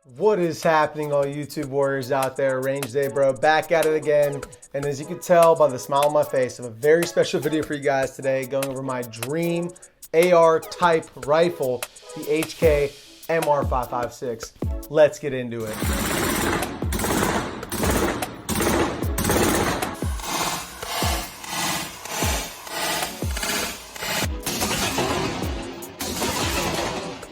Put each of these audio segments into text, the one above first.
What is happening, all YouTube warriors out there? Range Day Bro back at it again. And as you can tell by the smile on my face, I have a very special video for you guys today going over my dream AR type rifle, the H&K MR556. Let's get into it.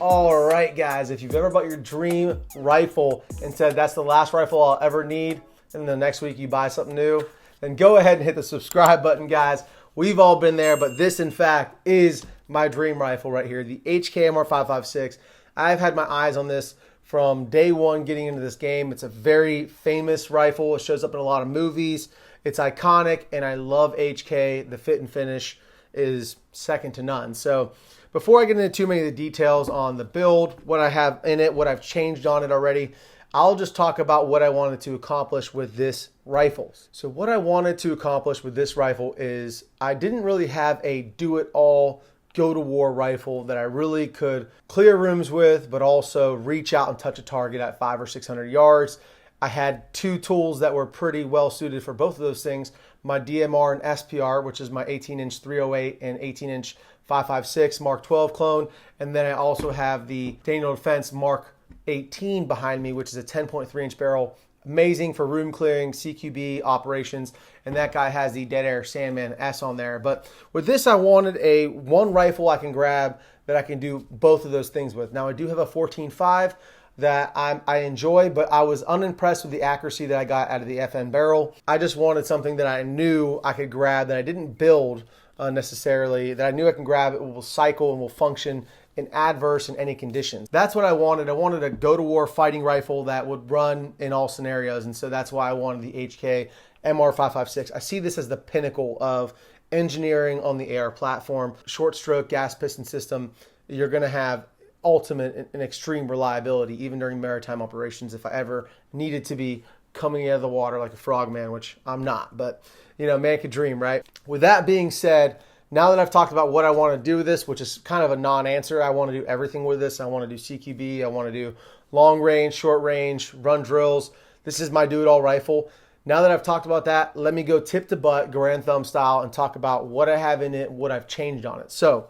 All right, guys, if you've ever bought your dream rifle and said that's the last rifle I'll ever need, and the next week you buy something new, then go ahead and hit the subscribe button, guys. We've all been there, but this, in fact, is my dream rifle right here, the H&K MR556. I've had my eyes on this from day one getting into this game. It's a very famous rifle. It shows up in a lot of movies. It's iconic, and I love H&K. The fit and finish is second to none. So before I get into too many of the details on the build, what I have in it, what I've changed on it already, I'll just talk about what I wanted to accomplish with this rifle. So what I wanted to accomplish with this rifle is I didn't really have a do-it-all, go-to-war rifle that I really could clear rooms with, but also reach out and touch a target at 500 or 600 yards. I had two tools that were pretty well suited for both of those things. My DMR and SPR, which is my 18-inch 308 and 18-inch 556 Mark 12 clone. And then I also have the Daniel Defense Mark 18 behind me, which is a 10.3-inch barrel. Amazing for room clearing, CQB operations. And that guy has the Dead Air Sandman S on there. But with this, I wanted a one rifle I can grab that I can do both of those things with. Now, I do have a 14.5 that I enjoy, but I was unimpressed with the accuracy that I got out of the FN barrel. I just wanted something that I knew I could grab, that I didn't build necessarily, that I knew I can grab, it will cycle and will function in adverse in any conditions. That's what I wanted. I wanted a go-to-war fighting rifle that would run in all scenarios, and so that's why I wanted the H&K MR556. I see this as the pinnacle of engineering on the AR platform. Short stroke gas piston system. You're going to have ultimate and extreme reliability, even during maritime operations, if I ever needed to be coming out of the water like a frogman, which I'm not, but you know, man could dream, right? With that being said, now that I've talked about what I want to do with this, which is kind of a non-answer, I want to do everything with this. I want to do CQB, I want to do long range, short range, run drills. This is my do-it-all rifle. Now that I've talked about that, let me go tip to butt, grand thumb style, and talk about what I have in it, what I've changed on it. So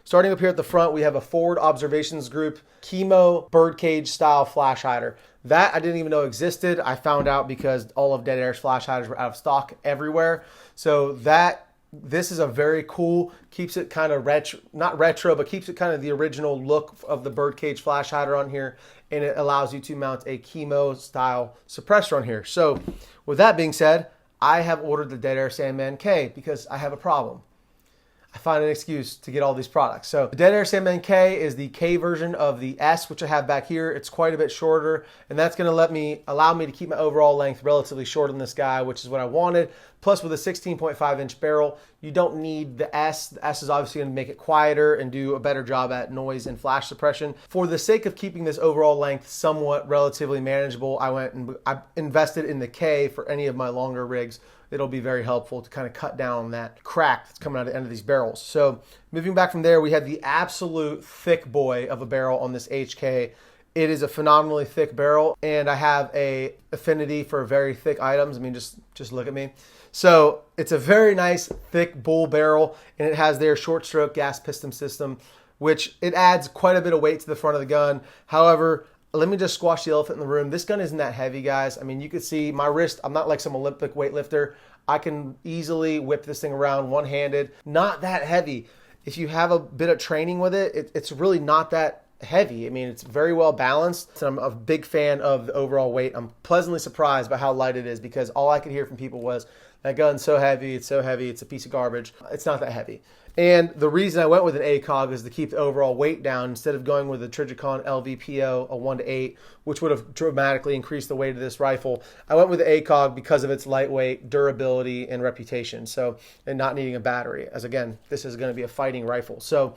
starting up here at the front, we have a forward observations group chemo birdcage style flash hider. That I didn't even know existed. I found out because all of Dead Air's flash hiders were out of stock everywhere. So this is a very cool, keeps it kind of retro, not retro, but keeps it kind of the original look of the birdcage flash hider on here. And it allows you to mount a chemo style suppressor on here. So with that being said, I have ordered the Dead Air Sandman K because I have a problem. I find an excuse to get all these products. So the Dead Air Sandman K is the K version of the S, which I have back here. It's quite a bit shorter, and that's going to allow me to keep my overall length relatively short on this guy, which is what I wanted. Plus, with a 16.5-inch barrel, you don't need the S. The S is obviously going to make it quieter and do a better job at noise and flash suppression. For the sake of keeping this overall length somewhat relatively manageable, I invested in the K for any of my longer rigs. It'll be very helpful to kind of cut down that crack that's coming out of the end of these barrels. So moving back from there, we had the absolute thick boy of a barrel on this H&K. It is a phenomenally thick barrel, and I have a affinity for very thick items. I mean, just look at me. So it's a very nice thick bull barrel, and it has their short stroke gas piston system, which it adds quite a bit of weight to the front of the gun. However, let me just squash the elephant in the room. This gun isn't that heavy, guys. I mean, you could see my wrist. I'm not like some Olympic weightlifter. I can easily whip this thing around one-handed. Not that heavy. If you have a bit of training with it, it's really not that heavy. I mean, it's very well balanced. So I'm a big fan of the overall weight. I'm pleasantly surprised by how light it is because all I could hear from people was, that gun's so heavy, it's a piece of garbage. It's not that heavy. And the reason I went with an ACOG is to keep the overall weight down instead of going with a Trijicon LVPO, a 1:8, which would have dramatically increased the weight of this rifle. I went with the ACOG because of its lightweight, durability, and reputation. So, and not needing a battery, as again, this is going to be a fighting rifle. So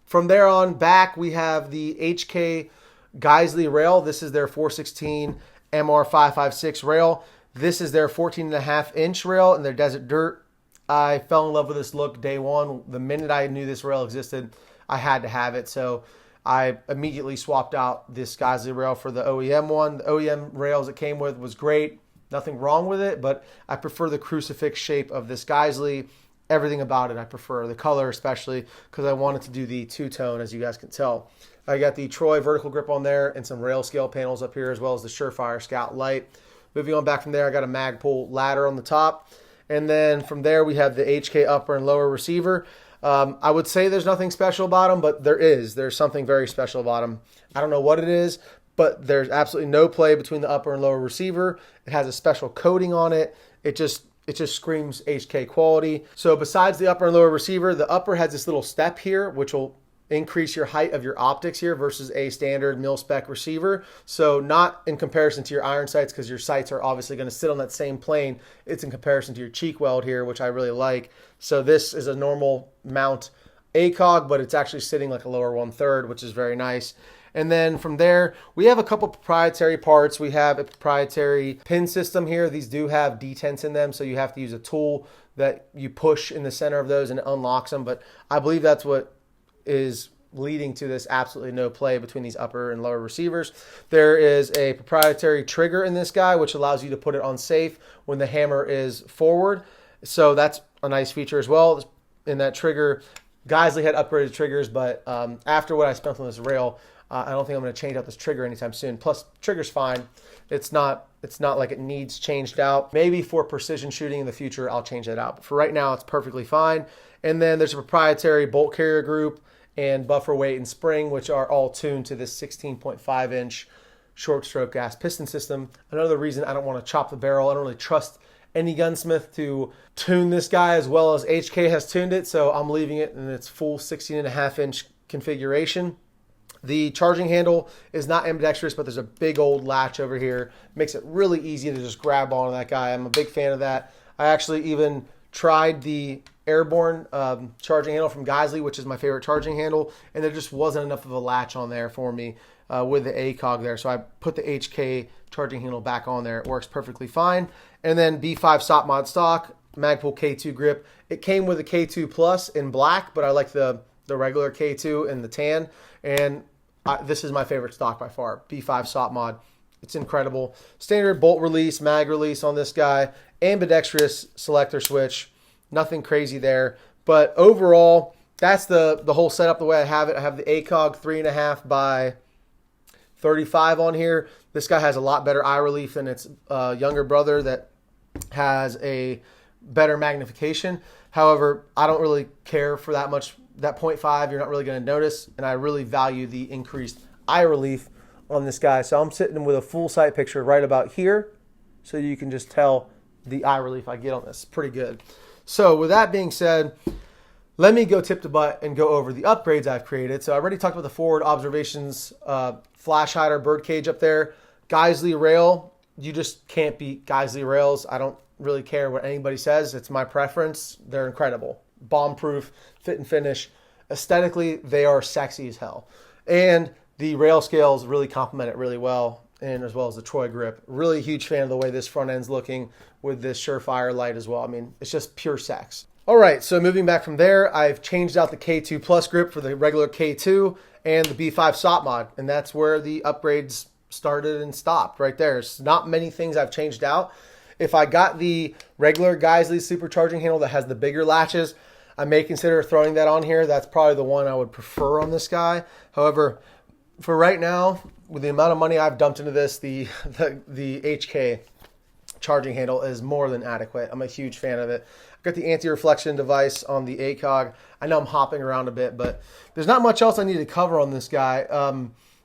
from there on back, we have the H&K Geisley rail. This is their 416 MR556 rail. This is their 14.5-inch rail in their Desert Dirt. I fell in love with this look day one. The minute I knew this rail existed, I had to have it. So I immediately swapped out this Geisley rail for the OEM one. The OEM rails it came with was great. Nothing wrong with it, but I prefer the crucifix shape of this Geisley. Everything about it I prefer. The color especially, because I wanted to do the two-tone, as you guys can tell. I got the Troy vertical grip on there and some rail scale panels up here, as well as the Surefire Scout light. Moving on back from there, I got a Magpul ladder on the top. And then from there, we have the HK upper and lower receiver. I would say there's nothing special about them, but there is. There's something very special about them. I don't know what it is, but there's absolutely no play between the upper and lower receiver. It has a special coating on it. It just screams HK quality. So besides the upper and lower receiver, the upper has this little step here, which will increase your height of your optics here versus a standard mil-spec receiver. So not in comparison to your iron sights, because your sights are obviously going to sit on that same plane. It's in comparison to your cheek weld here, which I really like. So this is a normal mount ACOG, but it's actually sitting like a lower 1/3, which is very nice. And then from there, we have a couple proprietary parts. We have a proprietary pin system here. These do have detents in them, so you have to use a tool that you push in the center of those and it unlocks them. But I believe that's what is leading to this absolutely no play between these upper and lower receivers. There is a proprietary trigger in this guy, which allows you to put it on safe when the hammer is forward. So that's a nice feature as well. In that trigger, Geisley had upgraded triggers, but after what I spent on this rail, I don't think I'm going to change out this trigger anytime soon. Plus, trigger's fine. It's not like it needs changed out. Maybe for precision shooting in the future, I'll change that out. But for right now, it's perfectly fine. And then there's a proprietary bolt carrier group and buffer weight and spring, which are all tuned to this 16.5-inch short stroke gas piston system. Another reason I don't want to chop the barrel. I don't really trust any gunsmith to tune this guy as well as HK has tuned it. So I'm leaving it in its full 16.5-inch configuration. The charging handle is not ambidextrous, but there's a big old latch over here. Makes it really easy to just grab onto that guy. I'm a big fan of that. I actually even tried the airborne charging handle from Geisley, which is my favorite charging handle, and there just wasn't enough of a latch on there for me with the ACOG there. So I put the HK charging handle back on there. It works perfectly fine. And then B5 SOP mod stock, Magpul K2 grip. It came with a K2 Plus in black, but I like the regular K2 in the tan. And this is my favorite stock by far, B5 SOP mod. It's incredible. Standard bolt release, mag release on this guy, ambidextrous selector switch. Nothing crazy there. But overall, that's the whole setup the way I have it. I have the ACOG 3.5 by 35 on here. This guy has a lot better eye relief than its younger brother that has a better magnification. However, I don't really care for that much. That 0.5 you're not really going to notice, and I really value the increased eye relief on this guy. So I'm sitting with a full sight picture right about here, so you can just tell the eye relief I get on this. Pretty good. So with that being said, let me go tip to butt and go over the upgrades I've created. So I already talked about the forward observations, flash hider, bird cage up there. Geisley rail, you just can't beat Geisley rails. I don't really care what anybody says. It's my preference. They're incredible. Bomb-proof, fit and finish. Aesthetically, they are sexy as hell. And the rail scales really complement it really well, and as well as the Troy grip. Really huge fan of the way this front end's looking with this Surefire light as well. I mean, it's just pure sex. All right, so moving back from there, I've changed out the K2 Plus grip for the regular K2 and the B5 SOP mod, and that's where the upgrades started and stopped right there. It's not many things I've changed out. If I got the regular Geisley supercharging handle that has the bigger latches, I may consider throwing that on here. That's probably the one I would prefer on this guy. However, for right now, with the amount of money I've dumped into this, the HK charging handle is more than adequate. I'm a huge fan of it. I've got the anti-reflection device on the ACOG. I know I'm hopping around a bit, but there's not much else I need to cover on this guy.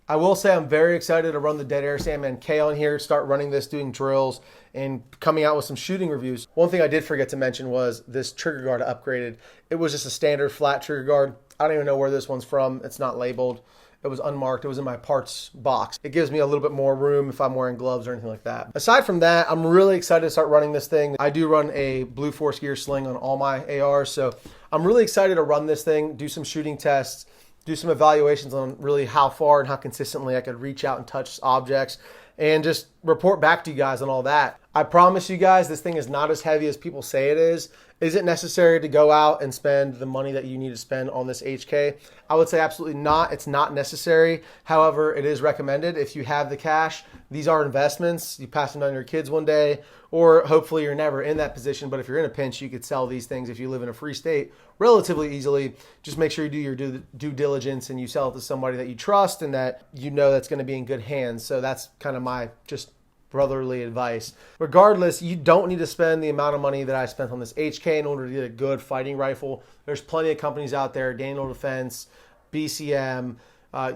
I will say I'm very excited to run the Dead Air Sandman K on here, start running this, doing drills, and coming out with some shooting reviews. One thing I did forget to mention was this trigger guard upgraded. It was just a standard flat trigger guard. I don't even know where this one's from. It's not labeled. It was unmarked. It was in my parts box. It gives me a little bit more room if I'm wearing gloves or anything like that. Aside from that, I'm really excited to start running this thing. I do run a Blue Force Gear sling on all my ARs, so I'm really excited to run this thing, do some shooting tests, do some evaluations on really how far and how consistently I could reach out and touch objects, and just report back to you guys on all that. I promise you guys, this thing is not as heavy as people say it is. Is it necessary to go out and spend the money that you need to spend on this HK? I would say absolutely not. It's not necessary. However, it is recommended if you have the cash. These are investments. You pass them on to your kids one day, or hopefully you're never in that position. But if you're in a pinch, you could sell these things if you live in a free state relatively easily. Just make sure you do your due diligence and you sell it to somebody that you trust and that you know that's going to be in good hands. So that's kind of my just brotherly advice. Regardless, you don't need to spend the amount of money that I spent on this HK in order to get a good fighting rifle. There's plenty of companies out there, Daniel Defense, BCM,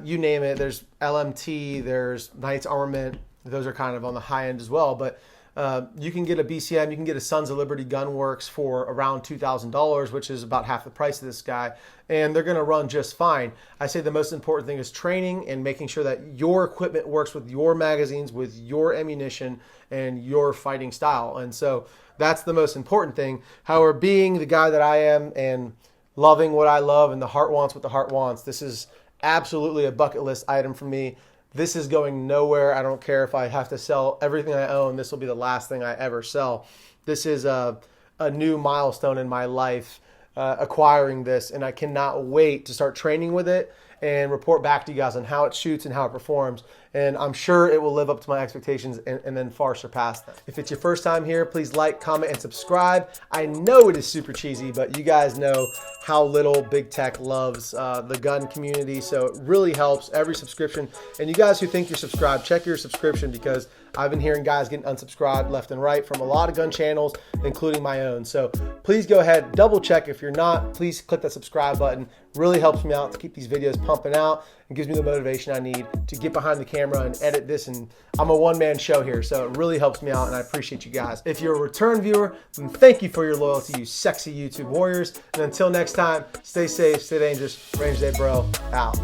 you name it. There's LMT, there's Knights Armament. Those are kind of on the high end as well. But you can get a BCM, you can get a Sons of Liberty Gunworks for around $2,000, which is about half the price of this guy, and they're going to run just fine. I say the most important thing is training and making sure that your equipment works with your magazines, with your ammunition, and your fighting style. And so that's the most important thing. However, being the guy that I am and loving what I love and the heart wants what the heart wants, this is absolutely a bucket list item for me. This is going nowhere. I don't care if I have to sell everything I own. This will be the last thing I ever sell. This is a new milestone in my life, acquiring this, and I cannot wait to start training with it and report back to you guys on how it shoots and how it performs. And I'm sure it will live up to my expectations and then far surpass them. If it's your first time here, please like, comment, and subscribe. I know it is super cheesy, but you guys know how little Big Tech loves the gun community, so it really helps every subscription. And you guys who think you're subscribed, check your subscription, because I've been hearing guys getting unsubscribed left and right from a lot of gun channels, including my own. So please go ahead, double check. If you're not, please click that subscribe button. Really helps me out to keep these videos pumping out and gives me the motivation I need to get behind the camera and edit this. And I'm a one-man show here, so it really helps me out, and I appreciate you guys. If you're a return viewer, then thank you for your loyalty, you sexy YouTube warriors. And until next time, stay safe, stay dangerous. Range Day Bro, out.